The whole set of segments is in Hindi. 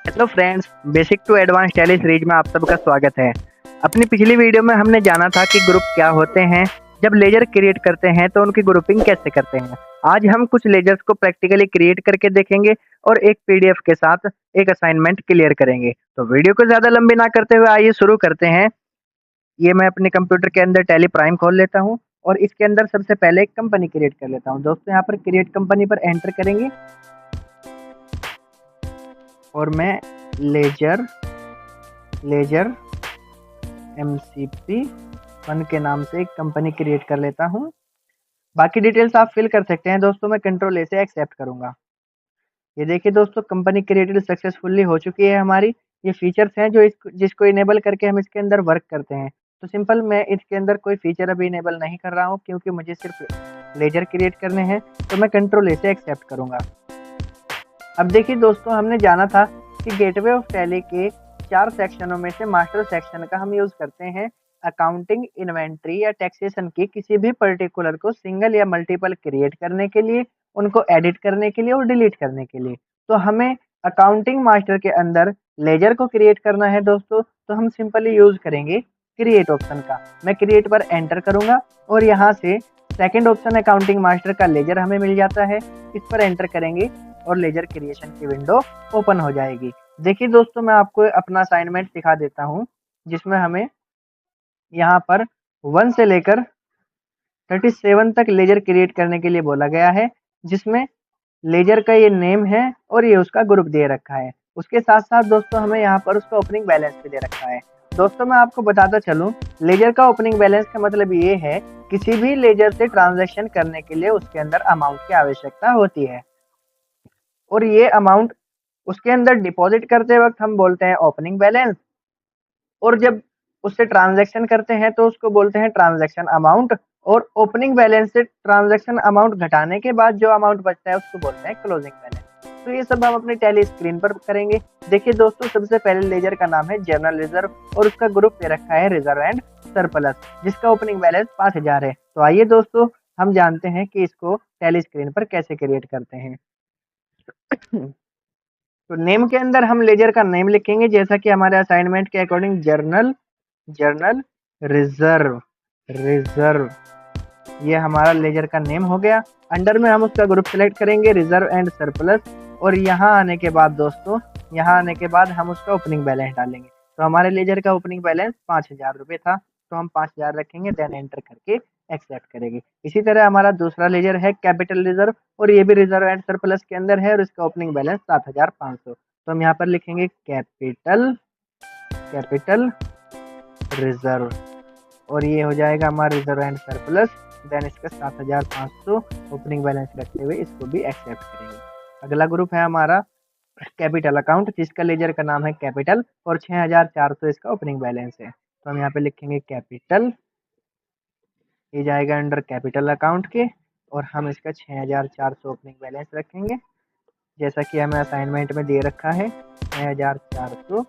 Hello friends, basic to advance Tally series में आप सबका स्वागत है। अपनी पिछली वीडियो में हमने जाना था कि ग्रुप क्या होते हैं, जब लेजर क्रिएट करते हैं तो उनकी ग्रुपिंग कैसे करते हैं। आज हम कुछ लेजर्स को प्रैक्टिकली क्रिएट करके देखेंगे और एक पीडीएफ के साथ एक असाइनमेंट क्लियर करेंगे। तो वीडियो को ज़्यादा लंबी ना करते हुए आइए शुरू करते हैं। ये मैं अपने कंप्यूटर के अंदर टैली प्राइम खोल लेता हूँ और इसके अंदर सबसे पहले एक कंपनी क्रिएट कर लेता हूँ। दोस्तों यहाँ पर क्रिएट कंपनी पर एंटर करेंगे और मैं लेजर लेजर MCP 1 के नाम से एक कंपनी क्रिएट कर लेता हूँ। बाकी डिटेल्स आप फिल कर सकते हैं दोस्तों, मैं कंट्रोल ए से एक्सेप्ट करूँगा। ये देखिए दोस्तों, कंपनी क्रिएटेड सक्सेसफुली हो चुकी है हमारी। ये फीचर्स हैं जो जिसको इनेबल करके हम इसके अंदर वर्क करते हैं। तो सिंपल मैं इसके अंदर कोई फीचर अभी इनेबल नहीं कर रहा हूँ क्योंकि मुझे सिर्फ लेजर क्रिएट करने हैं, तो मैं कंट्रोल ए से एक्सेप्ट करूँगा। अब देखिए दोस्तों, हमने जाना था कि गेटवे ऑफ टैली के 4 सेक्शनों में से मास्टर सेक्शन का हम यूज़ करते हैं अकाउंटिंग, इन्वेंट्री या टैक्सेशन की किसी भी पर्टिकुलर को सिंगल या मल्टीपल क्रिएट करने के लिए, उनको एडिट करने के लिए और डिलीट करने के लिए। तो हमें अकाउंटिंग मास्टर के अंदर लेजर को क्रिएट करना है दोस्तों, तो हम सिंपली यूज़ करेंगे क्रिएट ऑप्शन का। मैं क्रिएट पर एंटर करूँगा और यहाँ से सेकेंड ऑप्शन अकाउंटिंग मास्टर का लेजर हमें मिल जाता है। इस पर एंटर करेंगे और लेजर क्रिएशन की विंडो ओपन हो जाएगी। देखिए दोस्तों, मैं आपको अपना असाइनमेंट दिखा देता हूँ जिसमें हमें यहाँ पर 1 से लेकर 37 तक लेजर क्रिएट करने के लिए बोला गया है, जिसमें लेजर का ये नेम है और ये उसका ग्रुप दे रखा है। उसके साथ साथ दोस्तों हमें यहाँ पर उसका ओपनिंग बैलेंस भी दे रखा है। दोस्तों मैं आपको बताता चलूँ, लेजर का ओपनिंग बैलेंस का मतलब ये है किसी भी लेजर से ट्रांजैक्शन करने के लिए उसके अंदर अमाउंट की आवश्यकता होती है और ये अमाउंट उसके अंदर डिपॉजिट करते वक्त हम बोलते हैं ओपनिंग बैलेंस, और जब उससे ट्रांजैक्शन करते हैं तो उसको बोलते हैं ट्रांजैक्शन अमाउंट। और ओपनिंग बैलेंस से ट्रांजैक्शन अमाउंट घटाने के बाद जो अमाउंट बचता है उसको बोलते हैं क्लोजिंग बैलेंस। तो ये सब हम अपनी टैली स्क्रीन पर करेंगे। देखिए दोस्तों, सबसे पहले लेजर का नाम है जनरल रिजर्व और उसका ग्रुप दे रखा है रिजर्व एंड सरप्लस, जिसका ओपनिंग बैलेंस 5000 है। तो आइए दोस्तों, हम जानते हैं कि इसको टैली स्क्रीन पर कैसे क्रिएट करते हैं। तो नेम के अंदर हम लेजर का नेम लिखेंगे जैसा कि हमारे असाइनमेंट के according journal journal reserve reserve, ये हमारा लेजर का नेम हो गया। अंडर में हम उसका ग्रुप सेलेक्ट करेंगे रिजर्व एंड सरप्लस, और यहाँ आने के बाद दोस्तों, यहाँ आने के बाद हम उसका ओपनिंग बैलेंस डालेंगे। तो हमारे लेजर का ओपनिंग बैलेंस 5000 रुपये था, तो हम 5000 रखेंगे, देन एंटर करके एक्सेप्ट करेंगे। इसी तरह हमारा दूसरा लेजर है कैपिटल रिजर्व और ये भी रिजर्व एंड सरप्लस के अंदर है और इसका ओपनिंग बैलेंस 7500। तो हम यहाँ पर लिखेंगे कैपिटल कैपिटल रिजर्व और ये हो जाएगा हमारा रिजर्व एंड सरप्लस, देन इसका 7500 ओपनिंग बैलेंस रखते हुए इसको भी एक्सेप्ट करेंगे। अगला ग्रुप है हमारा कैपिटल अकाउंट, जिसका लेजर का नाम है कैपिटल और 6400 इसका ओपनिंग बैलेंस है। तो हम यहाँ पे लिखेंगे कैपिटल, ये जाएगा अंडर कैपिटल अकाउंट के, और हम इसका 6400 ओपनिंग बैलेंस रखेंगे जैसा कि हमें असाइनमेंट में दे रखा है। 6400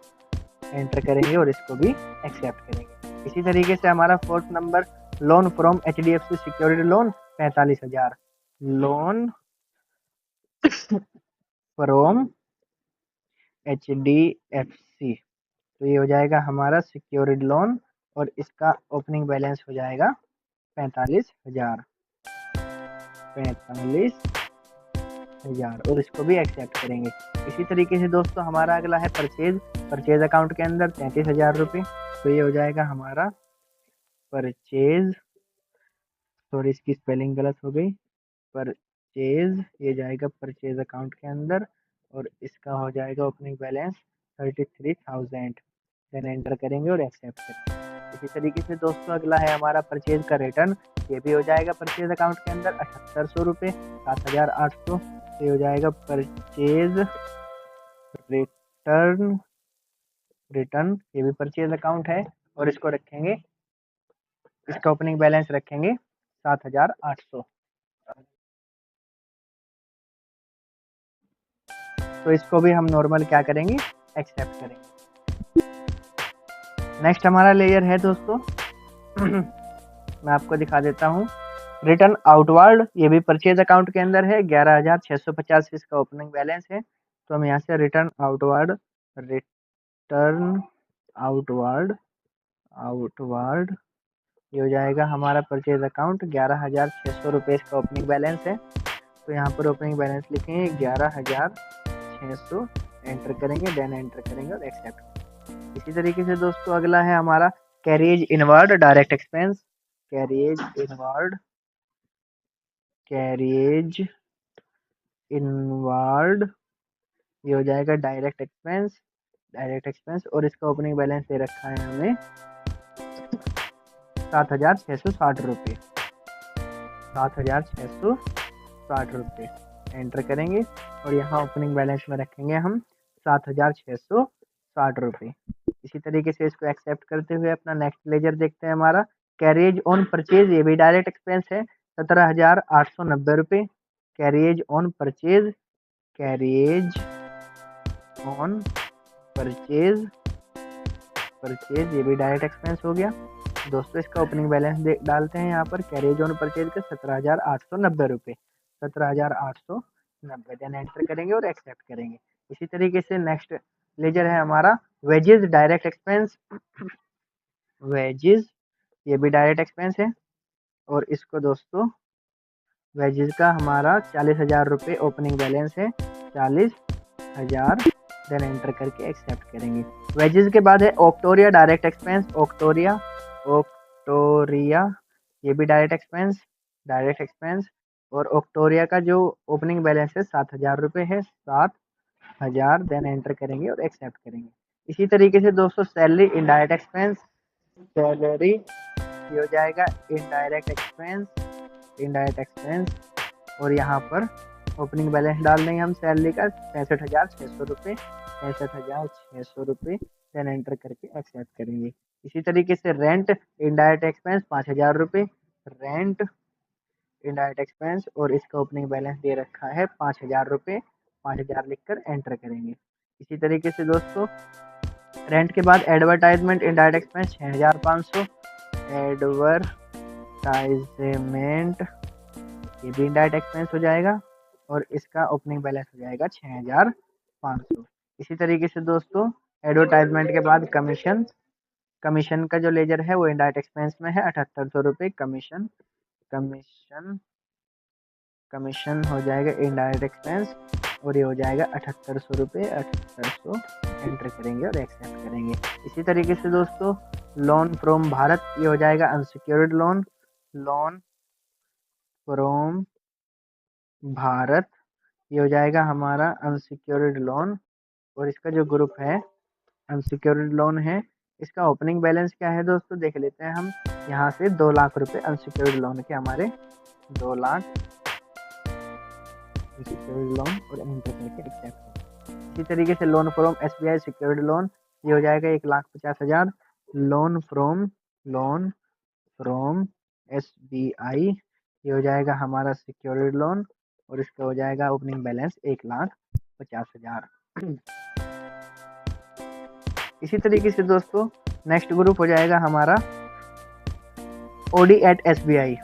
एंटर करेंगे और इसको भी एक्सेप्ट करेंगे। इसी तरीके से हमारा fourth number loan from HDFC security loan 45,000, loan from HDFC, तो ये हो जाएगा हमारा सिक्योरिटी लोन और इसका ओपनिंग बैलेंस हो जाएगा 45,000 और इसको भी एक्सेप्ट करेंगे। इसी तरीके से दोस्तों हमारा अगला है परचेज अकाउंट के अंदर 33,000 रुपये, तो ये हो जाएगा हमारा परचेज, सॉरी इसकी स्पेलिंग गलत हो गई, परचेज, ये जाएगा परचेज अकाउंट के अंदर और इसका हो जाएगा ओपनिंग बैलेंस 33,000, देन एंटर करेंगे और एक्सेप्ट करेंगे। इसी तरीके से दोस्तों अगला है हमारा परचेज का रिटर्न, ये भी हो जाएगा परचेज अकाउंट के अंदर 7800 रुपये, 7800, ये हो जाएगा परचेज रिटर्न रिटर्न, ये भी परचेज अकाउंट है और इसको रखेंगे, इसका ओपनिंग बैलेंस रखेंगे 7800। तो इसको भी हम नॉर्मल क्या करेंगे, एक्सेप्ट करेंगे। नेक्स्ट हमारा लेयर है दोस्तों मैं आपको दिखा देता हूँ, रिटर्न आउटवर्ड, ये भी परचेज अकाउंट के अंदर है, 11,650 इसका ओपनिंग बैलेंस है। तो हम यहाँ से रिटर्न आउटवर्ड रिटर्न आउटवर्ड ये हो जाएगा हमारा परचेज अकाउंट 11,600 रुपये इसका ओपनिंग बैलेंस है। तो यहाँ पर ओपनिंग बैलेंस लिखेंगे 11,600, एंटर करेंगे, देन एंटर करेंगे और एक्सेप्ट। इसी तरीके से दोस्तों अगला है हमारा carriage inward direct expense. Carriage inward ये हो जाएगा डायरेक्ट एक्सपेंस और इसका ओपनिंग बैलेंस दे रखा है हमें 7,660 रुपये। 7,660 रुपये एंटर करेंगे और यहाँ ओपनिंग बैलेंस में रखेंगे हम 7,660 रुपये। इसी तरीके से इसको एक्सेप्ट करते हुए अपना नेक्स्ट लेजर देखते हैं हमारा कैरिज ऑन परचेज, ये भी डायरेक्ट एक्सपेंस है 17,890 रुपये। कैरिज ऑन परचेज ये भी डायरेक्ट एक्सपेंस हो गया दोस्तों। इसका ओपनिंग बैलेंस डालते हैं यहाँ पर कैरिज ऑन परचेज का 17,890 रुपये, 17,890, देन एंटर करेंगे और एक्सेप्ट करेंगे। इसी तरीके से नेक्स्ट लेजर है हमारा वेजेस डायरेक्ट एक्सपेंस। वेजेस ये भी डायरेक्ट एक्सपेंस है और इसको दोस्तों वेजेस का हमारा 40,000 रुपये ओपनिंग बैलेंस है, 40,000, देन एंटर करके एक्सेप्ट करेंगे। वेजेस के बाद है ऑक्टोरिया डायरेक्ट एक्सपेंस। ऑक्टोरिया ये भी डायरेक्ट एक्सपेंस और ऑक्टोरिया का जो ओपनिंग बैलेंस है 7,000 रुपये है, 7,000, देन एंटर करेंगे और एक्सेप्ट करेंगे। इसी तरीके से दोस्तों सैलरी इनडायरेक्ट एक्सपेंस। सैलरी ये हो जाएगा इनडायरेक्ट एक्सपेंस और यहाँ पर ओपनिंग बैलेंस डाल देंगे हम सैलरी का 65,600 रुपये, 65,600 रुपये, देन एंटर करके एक्सेप्ट करेंगे। इसी तरीके से रेंट इनडायरेक्ट एक्सपेंस 5,000 रुपये, रेंट इनडायरेक्ट एक्सपेंस और इसका ओपनिंग बैलेंस दे रखा है 5,000 रुपये, 5,000 लिखकर एंटर करेंगे। इसी तरीके से दोस्तों रेंट के बाद एडवर्टाइजमेंट इनडायरेक्ट एक्सपेंस 6,500, एडवर्टाइजमेंट ये भी इनडायरेक्ट एक्सपेंस हो जाएगा और इसका ओपनिंग बैलेंस हो जाएगा 6,500। इसी तरीके से दोस्तों एडवर्टाइजमेंट के बाद कमीशन का जो लेजर है वो इनडायरेक्ट एक्सपेंस में है 7,800 रुपये। कमीशन हो जाएगा इनडायरेक्ट एक्सपेंस और ये हो जाएगा 7,800 रुपये, 7,800, एंटर करेंगे और एक्सेप्ट करेंगे। इसी तरीके से दोस्तों लोन फ्रॉम भारत ये हो जाएगा अनसिक्योर्ड लोन फ्रॉम भारत ये हो जाएगा हमारा अनसिक्योर्ड लोन और इसका जो ग्रुप है अनसिक्योर्ड लोन है। इसका ओपनिंग बैलेंस क्या है दोस्तों देख लेते हैं हम। यहाँ से 2 लाख रुपए अनसिक्योर्ड लोन के हमारे 2 लाख अनसिक्योर्ड लोन और एंटर करके एक्सेप्ट। इसी तरीके से loan from SBI secured loan ये हो जाएगा 1,50,000। लोन फ्रॉम SBI ये हो जाएगा हमारा सिक्योर्ड लोन और इसका हो जाएगा ओपनिंग बैलेंस 1,50,000। इसी तरीके से दोस्तों नेक्स्ट ग्रुप हो जाएगा हमारा OD at SBI।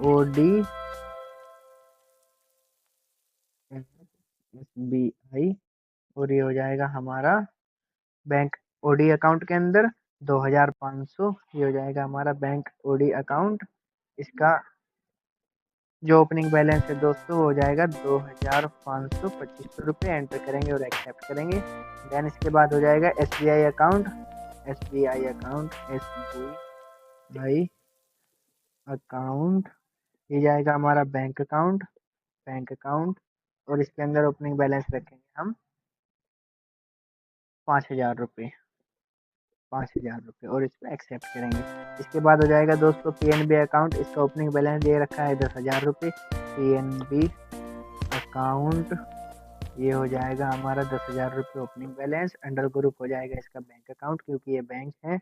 OD SBI और ये हो जाएगा हमारा बैंक OD अकाउंट के अंदर 2,500 ये हो जाएगा हमारा बैंक OD अकाउंट। इसका जो ओपनिंग बैलेंस है दोस्तों हो जाएगा 2,525 रुपये, एंटर करेंगे और एक्सेप्ट करेंगे। देन इसके बाद हो जाएगा SBI अकाउंट ये जाएगा हमारा बैंक अकाउंट और इसके अंदर ओपनिंग बैलेंस रखेंगे हम 5,000 रुपये और इसको एक्सेप्ट करेंगे। इसके बाद हो जाएगा दोस्तों PNB अकाउंट। इसका ओपनिंग बैलेंस दे रखा है 10,000 रुपये। PNB अकाउंट ये हो जाएगा हमारा 10,000 रुपये ओपनिंग बैलेंस। अंडर ग्रुप हो जाएगा इसका बैंक अकाउंट क्योंकि ये बैंक है,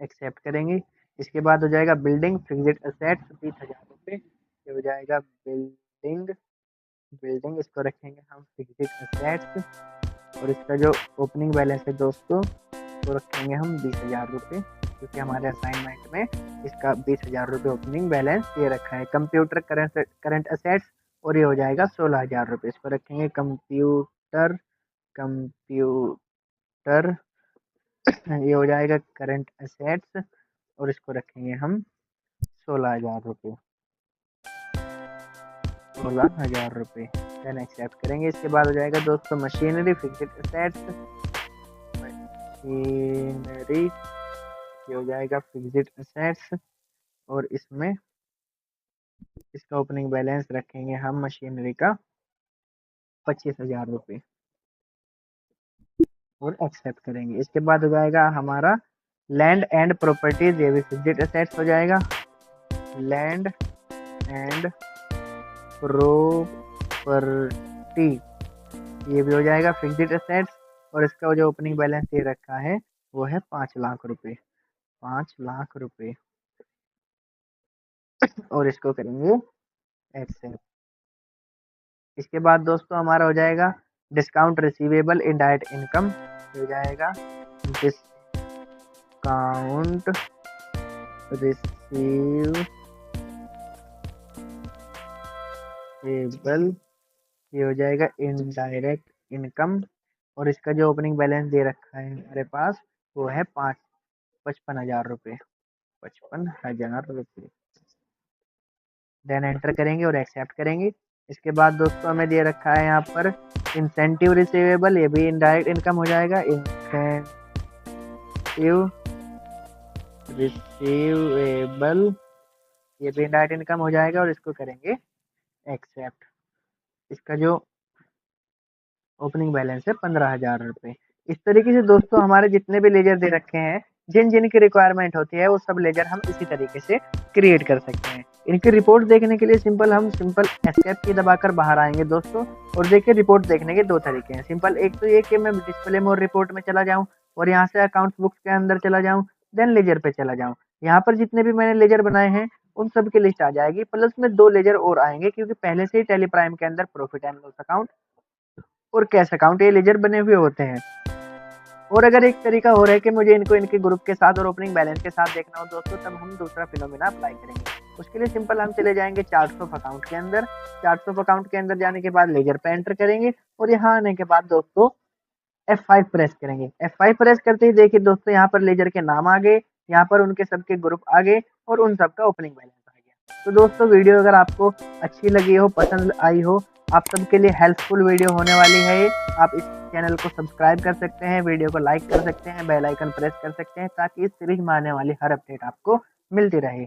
एक्सेप्ट करेंगे। इसके बाद हो जाएगा बिल्डिंग फिक्स्ड एसेट्स 20,000 रुपये ये हो जाएगा बिल्डिंग इसको रखेंगे हम फिक्स्ड एसेट्स और इसका जो ओपनिंग बैलेंस है दोस्तों वो रखेंगे हम 20,000 रुपये क्योंकि हमारे असाइनमेंट में इसका 20,000 रुपये ओपनिंग बैलेंस ये रखा है। कंप्यूटर करंट असेट्स और ये हो जाएगा 16,000 रुपये, इसको रखेंगे कंप्यूटर कंप्यूटर ये हो जाएगा करंट असेट्स और इसको रखेंगे हम 16,000 रुपये, 16,000 रुपये। देन एक्सेप्ट करेंगे। इसके बाद हो जाएगा दोस्तों मशीनरी फिक्स्ड असेट्स, मशीनरी ये हो जाएगा फिक्स्ड असेट्स और इसमें इसका ओपनिंग बैलेंस रखेंगे हम मशीनरी का 25,000 रुपये और एक्सेप्ट करेंगे। इसके बाद हो जाएगा हमारा लैंड एंड प्रॉपर्टीज, ये भी फिक्स्ड असेट्स हो जाएगा। लैंड एंड प्रॉपर्टी ये भी हो जाएगा फिक्स्ड असेट्स और इसका जो ओपनिंग बैलेंस ये रखा है वो है 5 लाख रुपए, 5 लाख रुपए और इसको करेंगे एक्सेप्ट। इसके बाद दोस्तों हमारा हो जाएगा डिस्काउंट रिसीवेबल इनडायरेक्ट इनकम, हो जाएगा डिस्काउंट रिसीवेबल ये हो जाएगा इनडायरेक्ट इनकम और इसका जो ओपनिंग बैलेंस दे रखा है हमारे पास वो है 55,000 रुपये, 55,000 रुपये। देन एंटर करेंगे और एक्सेप्ट करेंगे। इसके बाद दोस्तों हमें दे रखा है यहाँ पर इंसेंटिव रिसीवेबल, ये भी इनडायरेक्ट इनकम हो जाएगा। इंसेंटिव रिसीवेबल ये भी इनडायरेक्ट इनकम हो जाएगा और इसको करेंगे एक्सेप्ट। इसका जो ओपनिंग बैलेंस है 15,000 रुपये। इस तरीके से दोस्तों हमारे जितने भी लेजर दे रखे हैं, जिन जिन की रिक्वायरमेंट होती है वो सब लेजर हम इसी तरीके से क्रिएट कर सकते हैं। इनकी रिपोर्ट देखने के लिए हम सिंपल एस्केप की दबाकर बाहर आएंगे दोस्तों और देखिए रिपोर्ट देखने के दो तरीके हैं। सिंपल एक तो ये कि मैं डिस्प्ले मोड रिपोर्ट में चला जाऊँ और यहाँ से अकाउंट्स बुक्स के अंदर चला जाऊँ, देन लेजर पे चला जाऊँ। यहाँ पर जितने भी मैंने लेजर बनाए हैं उन सब की लिस्ट आ जाएगी, प्लस में 2 लेजर और आएंगे क्योंकि पहले से ही टेली प्राइम के अंदर प्रॉफिट एंड लॉस अकाउंट और कैश अकाउंट ये लेजर बने हुए होते हैं। और अगर एक तरीका हो रहा है कि मुझे इनको इनके ग्रुप के साथ और ओपनिंग बैलेंस के साथ देखना हो दोस्तों, तब हम दूसरा फिनोमेना अप्लाई करेंगे। उसके लिए सिंपल हम चले जाएंगे चार्ट्स ऑफ अकाउंट के अंदर। चार्ट्स ऑफ अकाउंट के अंदर जाने के बाद लेजर पे एंटर करेंगे और यहाँ आने के बाद दोस्तों F5 प्रेस करेंगे। F5 प्रेस करते ही देखिए दोस्तों यहाँ पर लेजर के नाम आ गए, यहाँ पर उनके सबके ग्रुप आ गए और उन सबका ओपनिंग बैलेंस आ गया। तो दोस्तों वीडियो अगर आपको अच्छी लगी हो, पसंद आई हो, आप सबके लिए हेल्पफुल वीडियो होने वाली है ये। आप इस चैनल को सब्सक्राइब कर सकते हैं, वीडियो को लाइक कर सकते हैं, बेल आइकन प्रेस कर सकते हैं ताकि इस सीरीज में आने वाली हर अपडेट आपको मिलती रहे।